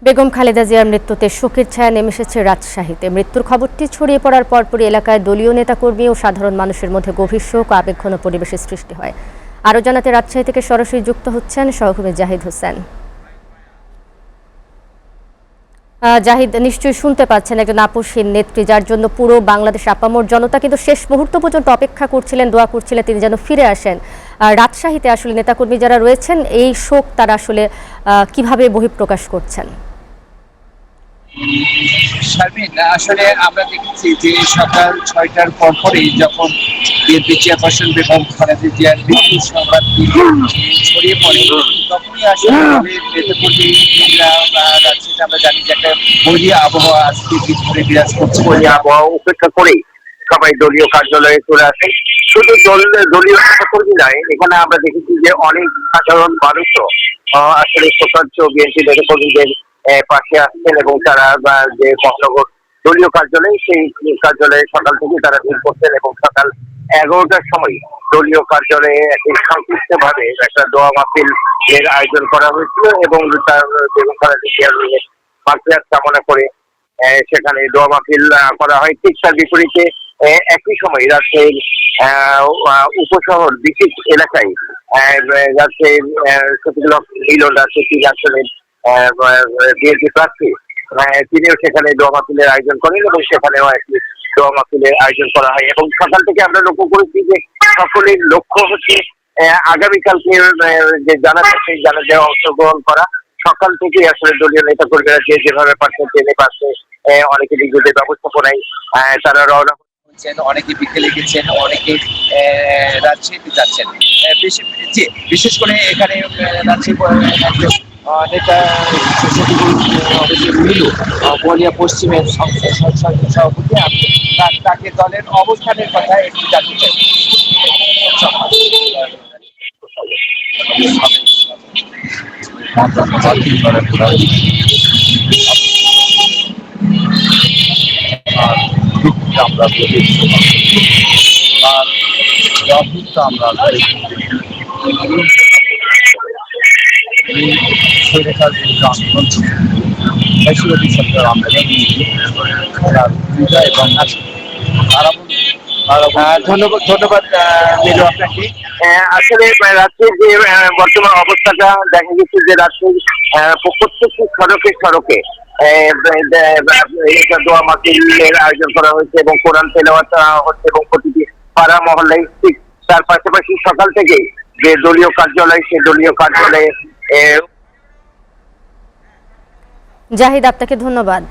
বেগম খালেদা জিয়ার মৃত্যুতে শোকের ছায়া নেমে এসেছে রাজশাহীতে। মৃত্যুর খবরটি ছড়িয়ে পড়ার পরপরই এলাকায় দলীয় নেতাকর্মী ও সাধারণ মানুষের মধ্যে গভীর শোক ও আবেগঘন পরিবেশের সৃষ্টি হয়। আরও জানাতে রাজশাহী থেকে সরাসরি যুক্ত হচ্ছেন সহকর্মী জাহিদ হোসেন। জাহিদ, নিশ্চয়ই শুনতে পাচ্ছেন একজন আপসহীন নেত্রী, যার জন্য পুরো বাংলাদেশ আপামর জনতা কিন্তু শেষ মুহূর্ত পর্যন্ত অপেক্ষা করছিলেন, দোয়া করছিলেন তিনি যেন ফিরে আসেন। রাজশাহীতে আসলে নেতাকর্মী যারা রয়েছেন এই শোক তারা আসলে কিভাবে বহিঃপ্রকাশ করছেন? শারমিন, আসলে আমরা দেখেছি যে সকাল 6টার পরপরই যখন বিএনপি চেয়ারপারসন বেগম খালেদা জিয়ার মৃত্যুর সংবাদটি ছড়িয়ে পড়ে, তখনই আসলে নেতাকর্মীরা রাজশাহীতে আমরা জানি যে একটা বৈরী আবহাওয়া আজকে ধরে বিরাজ করছে। বৈরী আবহাওয়া উপেক্ষা করেই সবাই দলীয় কার্যালয়ে চলে আসে। শুধু দলীয় নেতাকর্মী নয়, এখানে আমরা দেখেছি যে অনেক সাধারণ মানুষও আসলে শোকার্ত বিএনপি নেতাকর্মীদের পাশে আসছেন এবং তারা যে মহানগর দলীয় কার্যালয়, সেই কার্যালয়ে সকাল থেকে তারা ভিড় করছেন এবং সকাল 11টার সময় দলীয় কার্যালয়ে একটি সংক্ষিপ্ত ভাবে একটা দোয়া মাহফিল এর আয়োজন করা হয়েছিল এবং তার বেগম খালেদা জিয়ার মাগফিরাত কামনা করে সেখানে দোয়া মাহফিল করা হয়। ঠিক তার বিপরীতে একই সময় রাজশাহীর উপশহর বিশেষ এলাকায় রাজশাহীর শফিকুল্লাহ মিলন রাজশাহী আসনের বিএনপি প্রার্থী তিনিও সেখানে দোয়া মাহফিলের আয়োজন করেন এবং সেখানেও একটি দোয়া মাহফিলের আয়োজন করা হয় এবং সকাল থেকে আমরা লক্ষ্য করেছি যে সকলের লক্ষ্য হচ্ছে আগামীকালকে যে জানাজা, সেই জানাজায় অংশগ্রহণ করা। সকাল থেকে আসলে দলীয় নেতা কর্মীরা যেভাবে পারছেন ট্রেনে পাচ্ছে, অনেকে নিজেদের ব্যবস্থাপনায় তারা রওনা হচ্ছেন, অনেকে বিকেলে গেছেন, অনেকে রাজশাহীতে যাচ্ছেন। বিশেষ করে এখানে রাজশাহী নেতা মিলু বলিয়া পশ্চিমের সভাপতি, আমি তাকে দলের অবস্থানের কথা একটু জানতে চাই। আমরা ধন্যবাদ মিলু আপনাকে। আসলে রাজশাহীর যে বর্তমান অবস্থাটা দেখা গেছে যে রাজশাহীর প্রত্যেকটি সড়কে দোয়া মাহফিলের আয়োজন করা হয়েছে এবং কোরআন তেলাওয়াত হচ্ছে এবং প্রতিটি পাড়া মহল্লায় ঠিক তার পাশাপাশি সকাল থেকে যে দলীয় কার্যালয়, সেই দলীয় কার্যালয়ে জাহিদ, আপনাকে ধন্যবাদ।